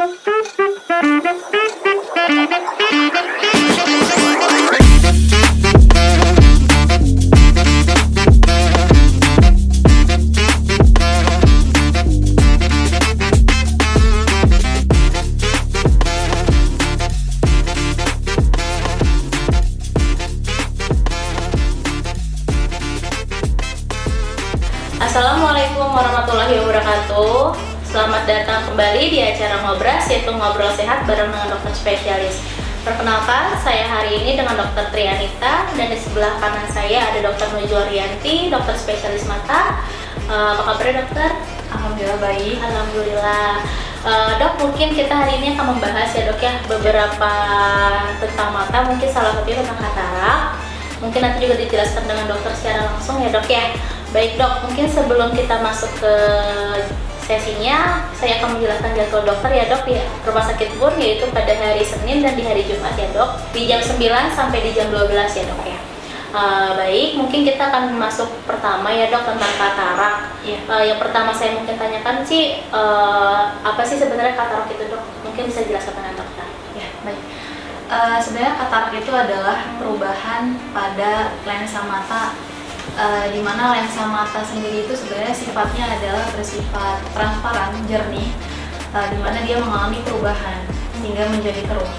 Assalamualaikum warahmatullahi wabarakatuh. Selamat datang kembali di acara Ngobras, yaitu ngobrol sehat bareng dengan dokter spesialis. Perkenalkan, saya hari ini dengan Dokter Trianita, dan di sebelah kanan saya ada Dokter Nujwaryanti, dokter spesialis mata. Apa kabar dokter? Alhamdulillah baik. Alhamdulillah. Dok, mungkin kita hari ini akan membahas ya dok ya beberapa tentang mata, mungkin salah satunya tentang katarak. Mungkin nanti juga dijelaskan dengan dokter secara langsung ya dok ya. Baik dok, mungkin sebelum kita masuk ke sesinya, saya akan menjelaskan jadwal dokter ya dok di Rumah Sakit Pur, yaitu pada hari Senin dan di hari Jumat ya dok, di jam 9 sampai di jam 12 ya dok ya. Baik, mungkin kita akan masuk pertama ya dok tentang katarak. Yang pertama saya mungkin tanyakan sih, apa sih sebenarnya katarak itu dok? Mungkin bisa dijelaskan dengan dokter. Ya, baik. Sebenarnya katarak itu adalah perubahan pada lensa mata, di mana lensa mata sendiri itu sebenarnya sifatnya adalah bersifat transparan, jernih, di mana dia mengalami perubahan hingga menjadi keruh.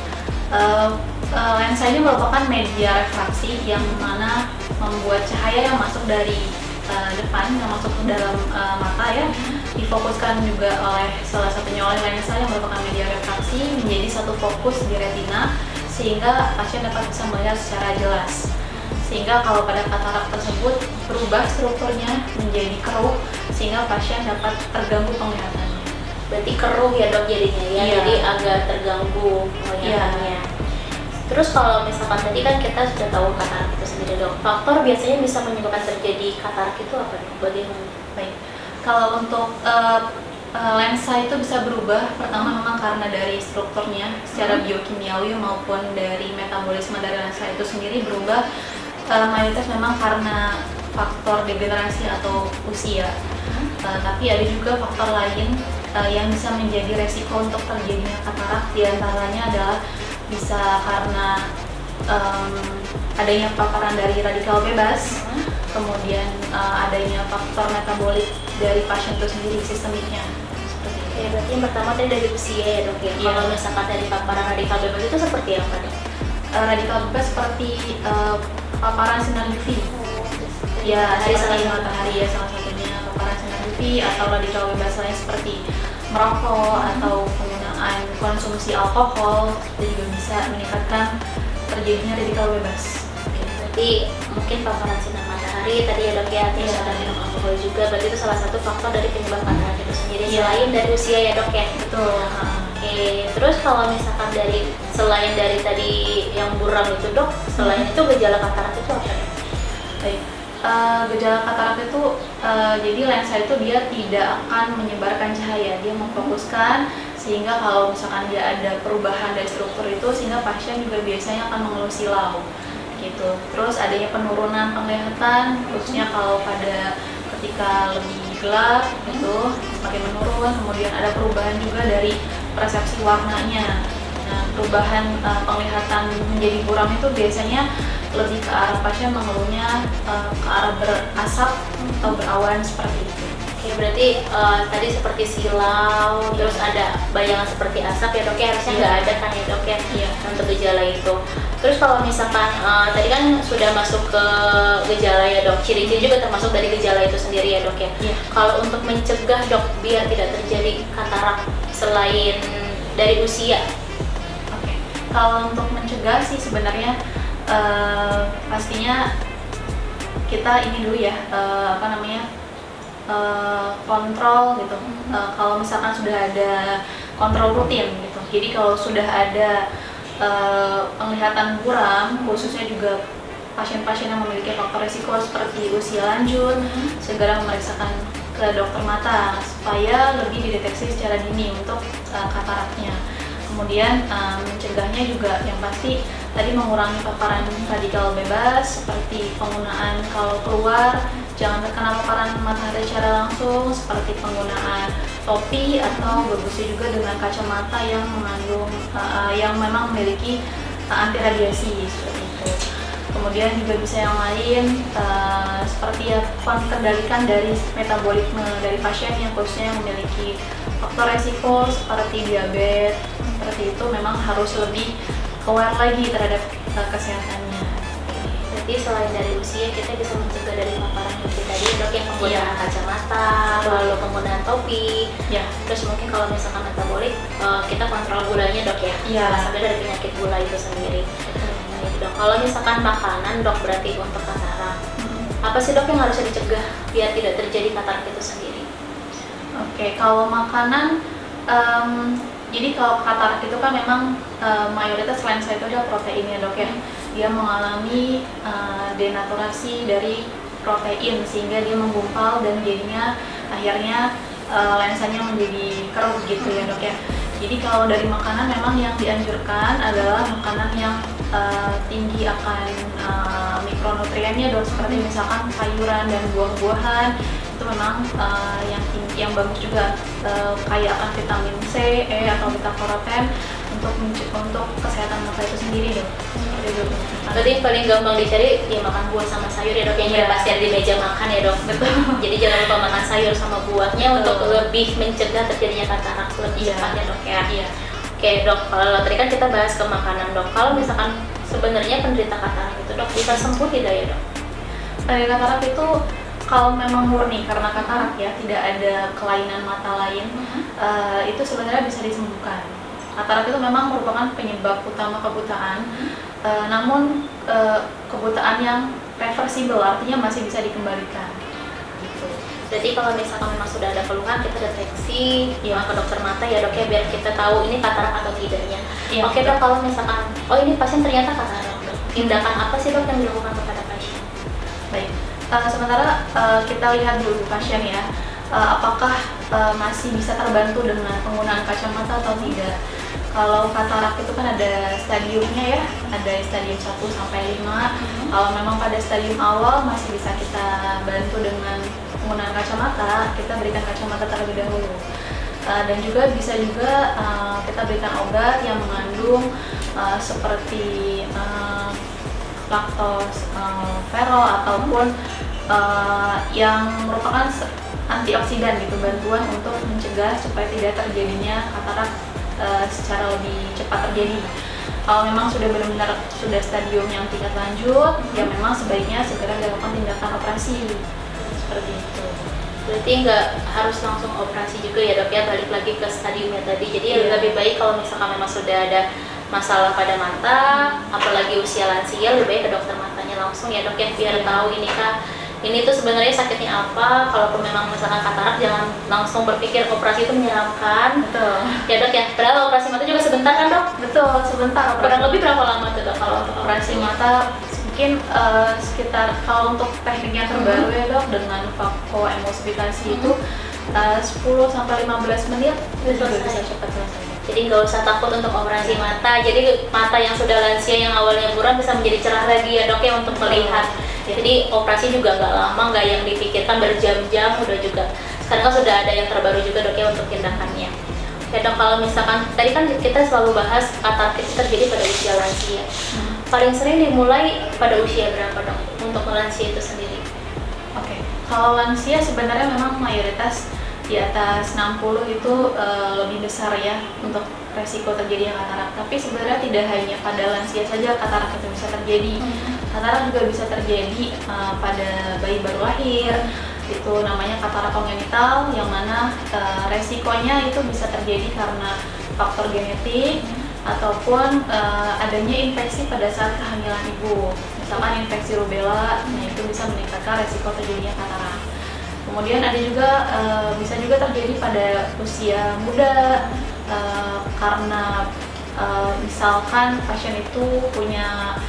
Lensa ini merupakan media refraksi yang mana membuat cahaya yang masuk dari depan, yang masuk ke dalam mata ya, difokuskan juga oleh salah satunya oleh lensa yang merupakan media refraksi menjadi satu fokus di retina, sehingga pasien dapat bisa melihat secara jelas. Sehingga kalau pada katarak tersebut berubah strukturnya menjadi keruh, sehingga pasien dapat terganggu penglihatannya. Berarti keruh ya dok jadinya ya, Iya. jadi agak terganggu penglihatannya. Terus kalau misalkan tadi kan kita sudah tahu katarak itu sendiri dok, faktor biasanya bisa menyebabkan terjadi katarak itu apa dok? Bagaimana? Baik, kalau untuk lensa itu bisa berubah, pertama memang karena dari strukturnya secara biokimiawi maupun dari metabolisme dari lensa itu sendiri berubah. Mayoritas memang karena faktor degenerasi atau usia, tapi ada juga faktor lain yang bisa menjadi resiko untuk terjadinya katarak. Di antaranya adalah bisa karena adanya paparan dari radikal bebas, kemudian adanya faktor metabolik dari pasien itu sendiri, sistemiknya. Seperti itu. Ya, berarti yang pertama tadi dari usia ya dok ya. Iya. Kalau misalkan dari paparan radikal bebas itu seperti apa dok? Radikal bebas seperti paparan sinar UV. Ya, Hari seperti sinar matahari ya, salah satunya paparan sinar UV, atau radikal bebas lain seperti merokok atau penggunaan konsumsi alkohol itu juga bisa meningkatkan terjadinya radikal bebas. Berarti mungkin paparan sinar matahari tadi ya dok ya, terus Iya. ada minum alkohol juga, berarti itu salah satu faktor dari penyebab katarak itu sendiri. Iya. Selain dari usia ya dok ya. Betul. Oke, terus kalau misalkan selain dari tadi yang buram itu dok, selain itu gejala katarak itu apa ya? Baik. Gejala katarak itu jadi lensa itu dia tidak akan menyebarkan cahaya, dia memfokuskan, sehingga kalau misalkan dia ada perubahan dari struktur itu, sehingga pasien juga biasanya akan mengeluh silau gitu. Terus adanya penurunan penglihatan, khususnya kalau pada ketika lebih gelap itu semakin menurun. Kemudian ada perubahan juga dari persepsi warnanya. Nah, perubahan penglihatan menjadi buram itu biasanya lebih ke arah pasien mengeluhnya ke arah berasap atau berawan seperti itu. Oke, berarti tadi seperti silau, terus ada bayangan seperti asap ya dok ya, harusnya nggak ada kan ya dok ya Iya. untuk gejala itu. Terus kalau misalkan tadi kan sudah masuk ke gejala ya dok, ciri-ciri juga termasuk dari gejala itu sendiri ya dok ya. Iya. Kalau untuk mencegah dok biar tidak terjadi katarak selain dari usia, Oke. Kalau untuk mencegah sih sebenarnya pastinya kita ini dulu ya, kontrol gitu. Kalau misalkan sudah ada kontrol rutin gitu, jadi kalau sudah ada penglihatan buram, khususnya juga pasien-pasien yang memiliki faktor risiko seperti usia lanjut, segera memeriksakan ke dokter mata supaya lebih dideteksi secara dini untuk kataraknya. Kemudian mencegahnya juga yang pasti tadi mengurangi paparan radikal bebas, seperti penggunaan kalau keluar jangan terkena paparan matahari secara langsung, seperti penggunaan topi atau bagusnya juga dengan kacamata yang mengandung yang memang memiliki anti radiasi seperti itu. Kemudian juga bisa yang lain seperti kendalikan dari metabolisme dari pasien yang khususnya yang memiliki faktor resiko seperti diabetes. Seperti itu memang harus lebih aware lagi terhadap kesehatannya. Berarti selain dari usia, kita bisa mencegah dari paparan UV tadi, dok, yang penggunaan kacamata, lalu penggunaan topi, terus mungkin kalau misalkan metabolik, kita kontrol gulanya, dok, ya, salah satu dari penyakit gula itu sendiri. Dok, kalau misalkan makanan, dok, berarti untuk katarak, apa sih, dok, yang harus dicegah biar tidak terjadi katarak itu sendiri? Oke, kalau makanan, jadi kalau katarak itu kan memang mayoritas lensa itu ada proteinnya, dok, ya. Dia mengalami denaturasi dari protein sehingga dia menggumpal dan jadinya akhirnya lensanya menjadi keruh gitu ya, dok, ya. Jadi kalau dari makanan memang yang dianjurkan adalah makanan yang tinggi akan mikronutriennya, dok, seperti misalkan sayuran dan buah-buahan itu memang yang bagus juga, kaya akan vitamin C, E atau beta karoten untuk kesehatan mata itu sendiri, dok. Berarti yang paling gampang dicari ya makan buah sama sayur ya, dok, yang pasti ada di meja makan ya, dok. Betul. Jadi jangan lupa makan sayur sama buahnya untuk lebih mencegah terjadinya katarak lebih cepat ya, dok, ya. Oke, dok, kalau tadi kan kita bahas ke makanan, dok. Kalau misalkan sebenarnya penderita katarak itu, dok, bisa sembuh tidak ya, dok? Penderita katarak itu kalau memang murni karena katarak ya, tidak ada kelainan mata lain, itu sebenarnya bisa disembuhkan. Katarak itu memang merupakan penyebab utama kebutaan, namun kebutaan yang reversible, artinya masih bisa dikembalikan. Gitu. Berarti kalau misalkan memang sudah ada keluhan, kita deteksi ke dokter mata ya, dok, ya, biar kita tahu ini katarak atau tidaknya. Oke, dok, kalau misalkan ini pasien ternyata katarak, dok, tindakan apa sih, dok, yang dilakukan kepada pasien? Baik, sementara kita lihat dulu pasien ya, apakah masih bisa terbantu dengan penggunaan kacamata atau tidak. Kalau katarak itu kan ada stadiumnya ya, ada stadium 1 sampai 5. Kalau memang pada stadium awal masih bisa kita bantu dengan penggunaan kacamata, kita berikan kacamata terlebih dahulu. Dan juga bisa juga kita berikan obat yang mengandung seperti laktos, ferol ataupun yang merupakan antioksidan gitu, bantuan untuk mencegah supaya tidak terjadinya katarak secara lebih cepat terjadi. Kalau memang sudah benar-benar sudah stadium yang tingkat lanjut, ya memang sebaiknya segera dilakukan tindakan operasi seperti itu. Berarti nggak harus langsung operasi juga ya, dok, ya, balik lagi ke stadiumnya tadi. Jadi lebih baik kalau misalkan memang sudah ada masalah pada mata, apalagi usia lansia, lebih baik ke dokter matanya langsung ya, dok, ya, biar tahu ini tuh sebenarnya sakitnya apa. Kalaupun memang misalkan katarak, jangan langsung berpikir operasi itu menyeramkan. Betul. Ya, dok, ya. Padahal operasi mata juga sebentar kan, dok? Betul, sebentar. Kurang lebih berapa lama tuh, dok, kalau untuk operasi mata? Mungkin sekitar, kalau untuk tekniknya terbaru ya, dok, dengan vakoemulsifikasi itu 10 sampai 15 menit bisa cepat selesai. Jadi nggak usah takut untuk operasi mata. Jadi mata yang sudah lansia yang awalnya buram bisa menjadi cerah lagi ya, dok, ya, untuk melihat. Jadi operasi juga nggak lama, nggak yang dipikirkan berjam-jam, udah juga. Sekarang kan sudah ada yang terbaru juga, dok, ya, untuk tindakannya. Ya, dok, kalau misalkan tadi kan kita selalu bahas katarak itu terjadi pada usia lansia. Paling sering dimulai pada usia berapa, dok, untuk lansia itu sendiri? Oke, kalau lansia sebenarnya memang mayoritas di atas 60 itu lebih besar ya untuk resiko terjadinya katarak. Tapi sebenarnya tidak hanya pada lansia saja katarak itu bisa terjadi. Katarak juga bisa terjadi pada bayi baru lahir. Itu namanya katarak kongenital, yang mana resikonya itu bisa terjadi karena faktor genetik ataupun adanya infeksi pada saat kehamilan ibu. Misalkan infeksi rubella, nah itu bisa meningkatkan resiko terjadinya katarak. Kemudian ada juga bisa juga terjadi pada usia muda karena misalkan pasien itu punya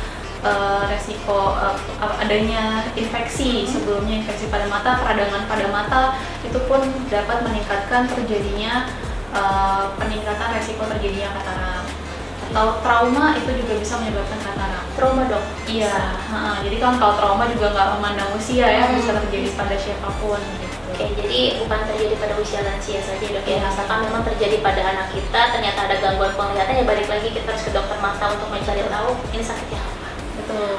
resiko adanya infeksi sebelumnya, infeksi pada mata, peradangan pada mata, itu pun dapat meningkatkan terjadinya peningkatan resiko terjadinya katarak. atau trauma itu juga bisa menyebabkan katarak. Trauma dok? Iya, jadi kan kalau trauma juga nggak memandang usia ya, bisa terjadi pada siapapun gitu. Oke, jadi bukan terjadi pada usia lansia saja dok ya. Iya. Misalkan memang terjadi pada anak kita, ternyata ada gangguan penglihatan, ya balik lagi kita harus ke dokter mata untuk mencari tahu ini sakitnya apa. Betul.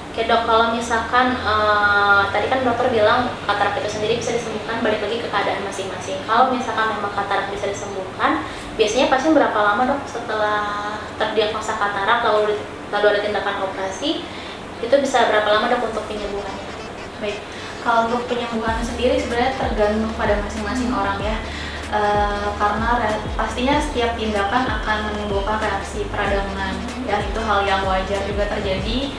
Oke dok, kalau misalkan tadi kan dokter bilang katarak itu sendiri bisa disembuhkan, balik lagi ke keadaan masing-masing. Kalau misalkan memang katarak bisa disembuhkan, biasanya pasien berapa lama dok setelah terdiagnosa katarak lalu ada tindakan operasi, itu bisa berapa lama dok untuk penyembuhannya? Baik, kalau untuk penyembuhan sendiri sebenarnya tergantung pada masing-masing orang ya. Karena pastinya setiap tindakan akan menimbulkan reaksi peradangan ya, itu hal yang wajar juga terjadi,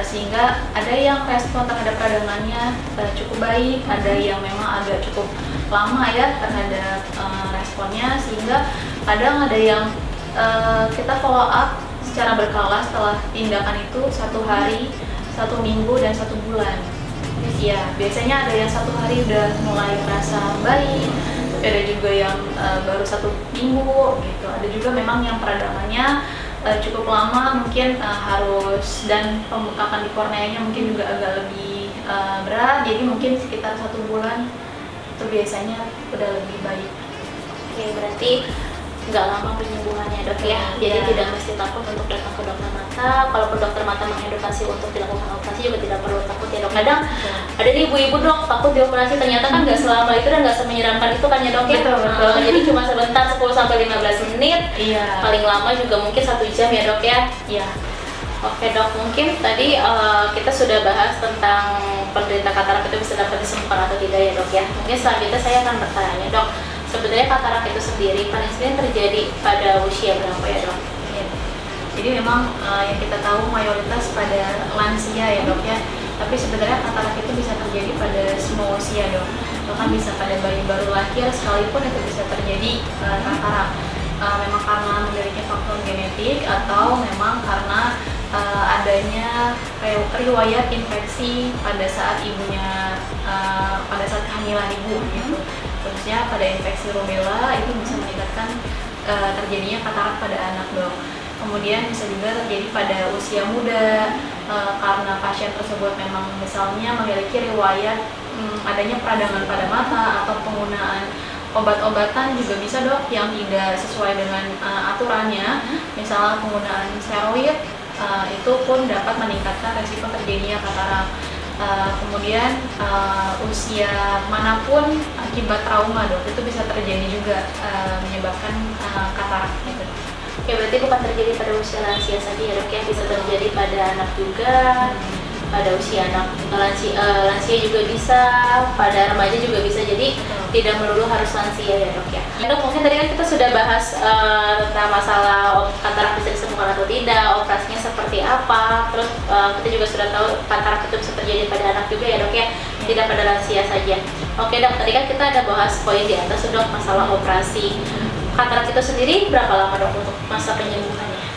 sehingga ada yang respon terhadap peradangannya cukup baik, ada yang memang agak cukup lama ya terhadap responnya, sehingga kadang ada yang kita follow up secara berkala setelah tindakan itu 1 hari, 1 minggu, dan 1 bulan. Ya, biasanya ada yang 1 hari udah mulai merasa baik, tapi ada juga yang baru 1 minggu gitu. Ada juga memang yang peradangannya cukup lama, mungkin harus, dan pembengkakan di korneanya mungkin juga agak lebih berat, jadi mungkin sekitar 1 bulan itu biasanya udah lebih baik. Oke, berarti nggak lama penyembuhannya dok ya, jadi tidak mesti takut untuk datang ke dokter mata. Kalaupun dokter mata mengedukasi untuk dilakukan operasi juga tidak perlu takut ya dok. Kadang ada nih ibu-ibu dok takut dioperasi, ternyata kan nggak selama itu dan nggak semenyeramkan itu kan ya dok ya. Jadi cuma sebentar, 10-15 menit, paling lama juga mungkin 1 jam ya dok ya. Iya. Oke dok, mungkin tadi kita sudah bahas tentang penderita katarak itu bisa dapat disembuhkan atau tidak ya dok ya. Mungkin selanjutnya saya akan bertanya dok, sebenarnya katarak itu sendiri paling sering terjadi pada usia berapa ya dok? Ya. Jadi memang yang kita tahu mayoritas pada lansia ya dok ya, tapi sebenarnya katarak itu bisa terjadi pada semua usia dok. Bahkan bisa pada bayi baru lahir sekalipun itu bisa terjadi katarak. Memang karena memiliki faktor genetik atau memang karena adanya riwayat infeksi pada saat ibunya, pada saat kehamilan ibu gitu. Khususnya pada infeksi rubella itu bisa meningkatkan terjadinya katarak pada anak dok. Kemudian bisa juga terjadi pada usia muda karena pasien tersebut memang misalnya memiliki riwayat adanya peradangan pada mata atau penggunaan obat-obatan juga bisa dok yang tidak sesuai dengan aturannya, misalnya penggunaan steroid, itu pun dapat meningkatkan resiko terjadinya katarak. Kemudian usia manapun akibat trauma dok itu bisa terjadi juga menyebabkan katarak gitu. Oke, berarti bukan terjadi pada usia lansia saja ya dok ya, bisa terjadi pada anak juga, pada usia anak lansia juga bisa, pada remaja juga bisa, jadi tidak melulu harus lansia ya dok ya. Dok, mungkin tadi kan kita sudah bahas tentang masalah katarak bisa disembuhkan atau tidak, operasinya seperti apa, terus kita juga sudah tahu katarak itu bisa terjadi pada anak juga ya dok ya, tidak pada lansia saja. Oke dok, tadi kan kita ada bahas poin di atas dok, masalah operasi. Katarak itu sendiri berapa lama dok untuk masa penyembuhannya?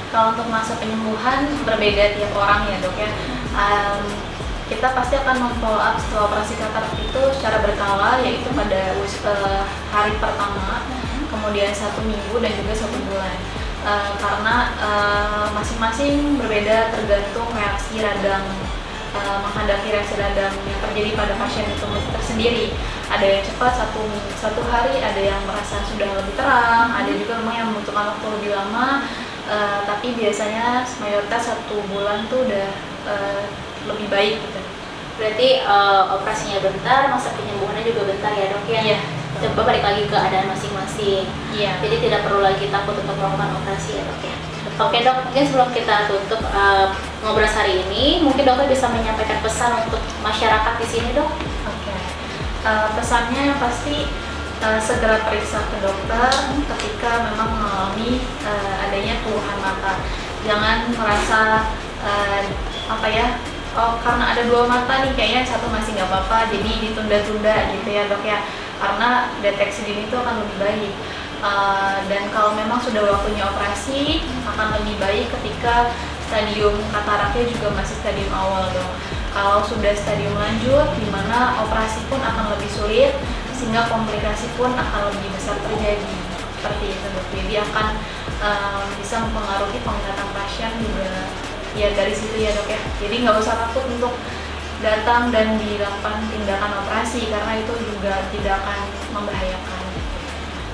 Kalau untuk masa penyembuhan berbeda tiap orang ya dok ya. Kita pasti akan memfollow up setelah operasi katarak itu secara berkala, yaitu pada hari pertama, kemudian 1 minggu, dan juga 1 bulan. Karena masing-masing berbeda tergantung reaksi radang, menghadapi reaksi radang yang terjadi pada pasien itu tersendiri. Ada yang cepat satu hari, ada yang merasa sudah lebih terang, ada juga memang yang membutuhkan waktu lebih lama. Tapi biasanya mayoritas 1 bulan tuh udah lebih baik gitu. Berarti operasinya bentar, masa penyembuhannya juga bentar ya dok ya? Iya. Coba balik lagi ke keadaan masing-masing. Iya. Jadi tidak perlu lagi takut untuk melakukan operasi ya dok ya? Oke dok, mungkin sebelum kita tutup ngobrol hari ini, mungkin dokter bisa menyampaikan pesan untuk masyarakat di sini dok? Oke. Pesannya yang pasti segera periksa ke dokter ketika memang mengalami adanya keluhan mata. Jangan merasa karena ada 2 mata nih, kayaknya 1 masih nggak apa-apa, jadi ditunda-tunda gitu ya dok ya, karena deteksi dini itu akan lebih baik. Dan kalau memang sudah waktunya operasi, akan lebih baik ketika stadium kataraknya juga masih stadium awal dong. Kalau sudah stadium lanjut, di mana operasi pun akan lebih sulit, sehingga komplikasi pun akan lebih besar terjadi. seperti itu dok. Jadi akan bisa mempengaruhi penglihatan pasien juga ya dari situ ya dok ya. Jadi nggak usah takut untuk datang dan dilakukan tindakan operasi karena itu juga tidak akan membahayakan.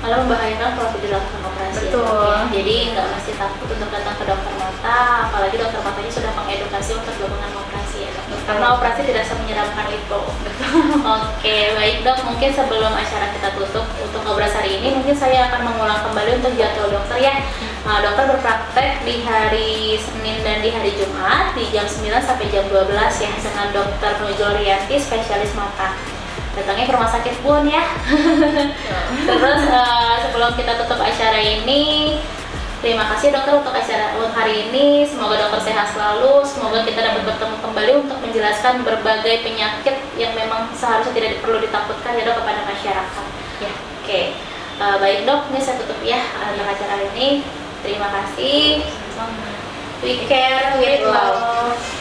Malah membahayakan kalau tidak dilakukan operasi. Betul. Ya, dok, ya. Jadi nggak mesti takut untuk datang ke dokter mata, apalagi dokter matanya sudah mengedukasi untuk melakukan operasi ya dok. Karena operasi tidak semenyeramkan itu. Oke, baik dok. Mungkin sebelum acara kita tutup untuk ngobrol hari ini, mungkin saya akan mengulang kembali untuk jadwal dokter ya. Dokter berpraktek di hari Senin dan di hari Jumat di jam 9 sampai jam 12 ya dengan Dokter Nujul Rianti, spesialis mata. Datangnya ke rumah sakit Bun ya. Terus sebelum kita tutup acara ini, terima kasih dokter untuk acara hari ini. Semoga dokter sehat selalu. Semoga kita dapat bertemu kembali untuk menjelaskan berbagai penyakit yang memang seharusnya tidak perlu ditakutkan ya dok kepada masyarakat. Ya, oke. Baik dok, ini saya tutup ya untuk acara ini. Terima kasih. We care with love.